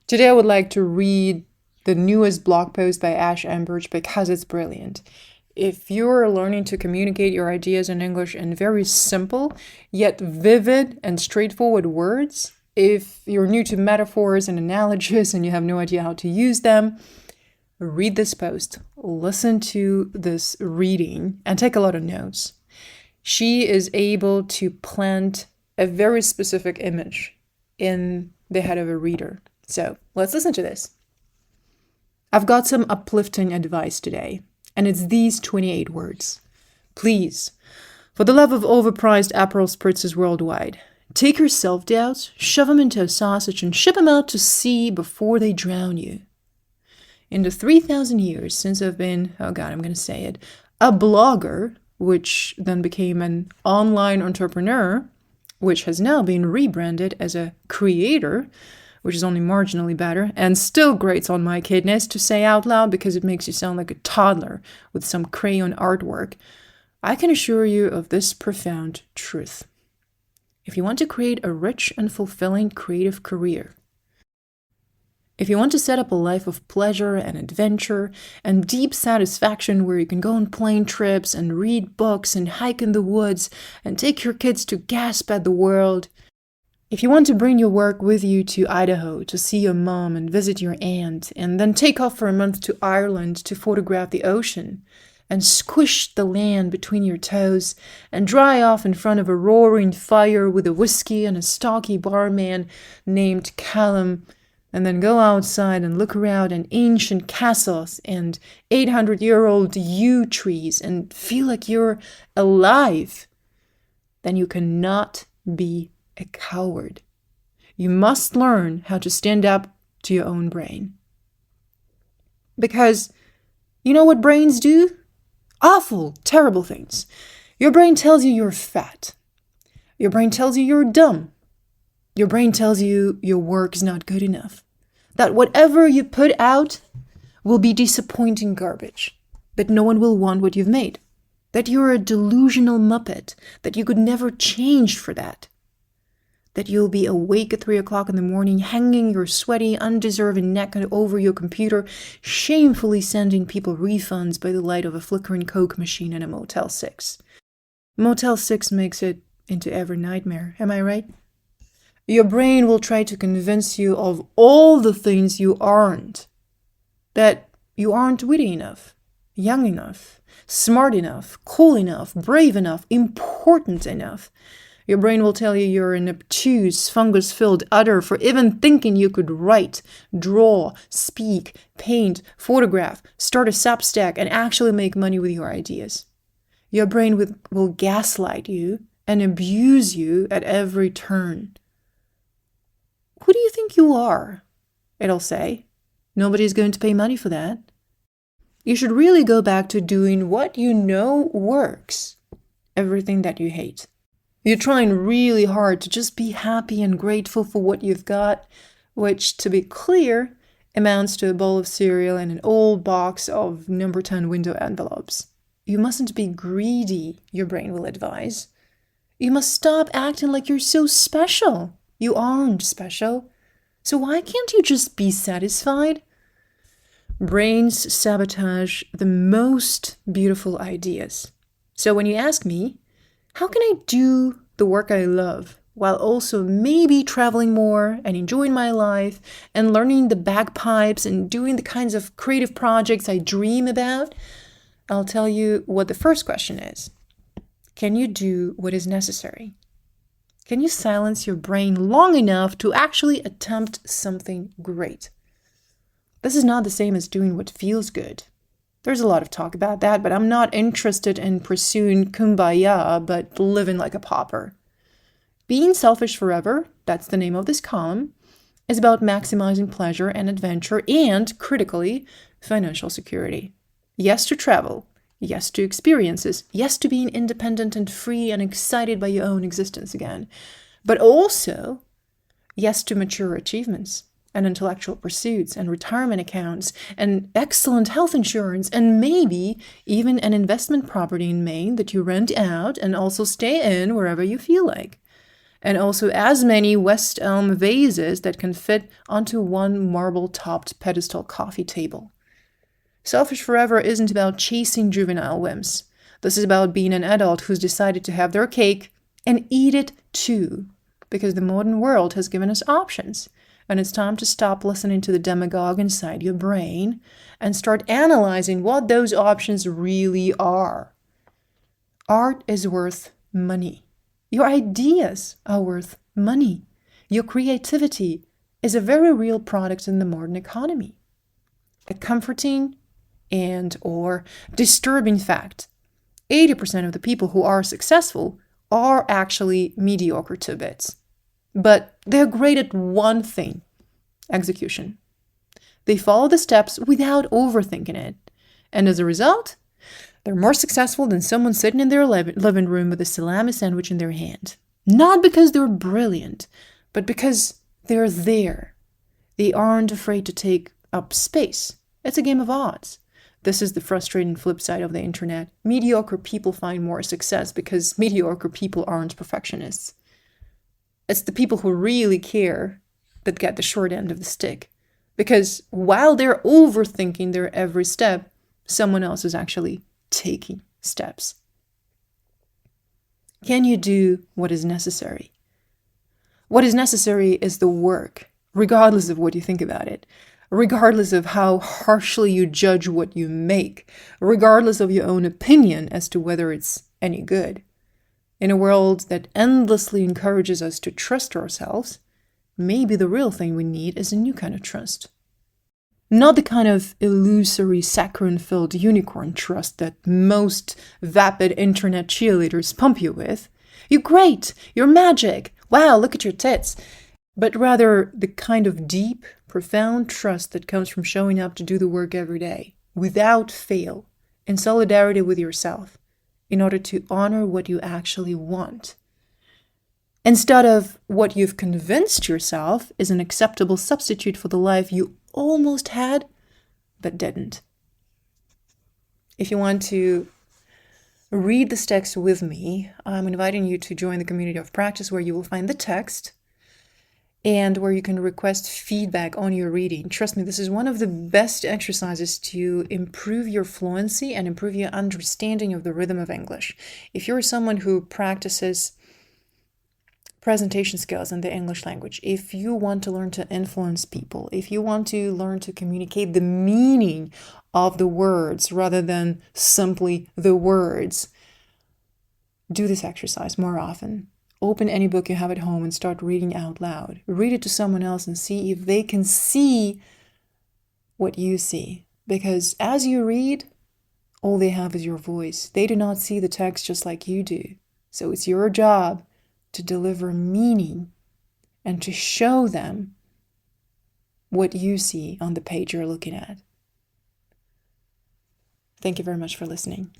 Today I would like to read the newest blog post by Ambirge because it's brilliant. If you're learning to communicate your ideas in English in very simple, yet vivid and straightforward words, if you're new to metaphors and analogies and you have no idea how to use them, read this post, listen to this reading, and take a lot of notes. She is able to plant a very specific image in the head of a reader. So let's listen to this. I've got some uplifting advice today, and it's these 28 words. Please, for the love of overpriced Aperol spritzes worldwide, take your self-doubts, shove them into a sausage, and ship them out to sea before they drown you. In the 3,000 years since I've been, a blogger, which then became an online entrepreneur, which has now been rebranded as a creator, which is only marginally better, and still grates on my kidneys to say out loud because it makes you sound like a toddler with some crayon artwork, I can assure you of this profound truth. If you want to create a rich and fulfilling creative career, if you want to set up a life of pleasure and adventure and deep satisfaction where you can go on plane trips and read books and hike in the woods and take your kids to gasp at the world, if you want to bring your work with you to Idaho to see your mom and visit your aunt, and then take off for a month to Ireland to photograph the ocean, and squish the land between your toes, and dry off in front of a roaring fire with a whiskey and a stocky barman named Callum, and then go outside and look around at ancient castles and 800-year-old yew trees and feel like you're alive, then you cannot be a coward. You must learn how to stand up to your own brain. Because you know what brains do? Awful, terrible things. Your brain tells you you're fat. Your brain tells you you're dumb. Your brain tells you your work is not good enough. That whatever you put out will be disappointing garbage. That no one will want what you've made. That you're a delusional muppet. That you could never change for that. That you'll be awake at 3 o'clock in the morning, hanging your sweaty, undeserving neck over your computer, shamefully sending people refunds by the light of a flickering Coke machine in a Motel 6. Motel 6 makes it into every nightmare, am I right? Your brain will try to convince you of all the things you aren't. That you aren't witty enough, young enough, smart enough, cool enough, brave enough, important enough. Your brain will tell you you're an obtuse, fungus-filled udder for even thinking you could write, draw, speak, paint, photograph, start a Substack, and actually make money with your ideas. Your brain will gaslight you and abuse you at every turn. Who do you think you are? It'll say. Nobody's going to pay money for that. You should really go back to doing what you know works. Everything that you hate. You're trying really hard to just be happy and grateful for what you've got, which, to be clear, amounts to a bowl of cereal and an old box of number 10 window envelopes. You mustn't be greedy, your brain will advise. You must stop acting like you're so special. You aren't special. So why can't you just be satisfied? Brains sabotage the most beautiful ideas. So when you ask me, how can I do the work I love while also maybe traveling more and enjoying my life and learning the bagpipes and doing the kinds of creative projects I dream about? I'll tell you what the first question is. Can you do what is necessary? Can you silence your brain long enough to actually attempt something great? This is not the same as doing what feels good. There's a lot of talk about that, but I'm not interested in pursuing kumbaya, but living like a pauper. Being selfish forever, that's the name of this column, is about maximizing pleasure and adventure and, critically, financial security. Yes to travel. Yes to experiences. Yes to being independent and free and excited by your own existence again. But also, yes to mature achievements. And intellectual pursuits and retirement accounts and excellent health insurance and maybe even an investment property in Maine that you rent out and also stay in wherever you feel like. and also as many West Elm vases that can fit onto one marble-topped pedestal coffee table. Selfish Forever isn't about chasing juvenile whims. This is about being an adult who's decided to have their cake and eat it too, because the modern world has given us options, and it's time to stop listening to the demagogue inside your brain and start analyzing what those options really are. Art is worth money. Your ideas are worth money. Your creativity is a very real product in the modern economy. A comforting and or disturbing fact: 80% of the people who are successful are actually mediocre to bits. But they're great at one thing: execution. They follow the steps without overthinking it. And as a result, they're more successful than someone sitting in their living room with a salami sandwich in their hand. Not because they're brilliant, but because they're there. They aren't afraid to take up space. It's a game of odds. This is the frustrating flip side of the internet. Mediocre people find more success because mediocre people aren't perfectionists. It's the people who really care that get the short end of the stick. Because while they're overthinking their every step, someone else is actually taking steps. Can you do what is necessary? What is necessary is the work, regardless of what you think about it, regardless of how harshly you judge what you make, regardless of your own opinion as to whether it's any good. In a world that endlessly encourages us to trust ourselves, maybe the real thing we need is a new kind of trust. Not the kind of illusory, saccharine-filled unicorn trust that most vapid internet cheerleaders pump you with. You're great! You're magic! Wow, look at your tits! But rather the kind of deep, profound trust that comes from showing up to do the work every day, without fail, in solidarity with yourself, in order to honor what you actually want. Instead of what you've convinced yourself is an acceptable substitute for the life you almost had, but didn't. If you want to read this text with me, I'm inviting you to join the community of practice, where you will find the text and where you can request feedback on your reading. Trust me, this is one of the best exercises to improve your fluency and improve your understanding of the rhythm of English. If you're someone who practices presentation skills in the English language, if you want to learn to influence people, if you want to learn to communicate the meaning of the words rather than simply the words, do this exercise more often. Open any book you have at home and start reading out loud. Read it to someone else and see if they can see what you see. Because as you read, all they have is your voice. They do not see the text just like you do. So it's your job to deliver meaning and to show them what you see on the page you're looking at. Thank you very much for listening.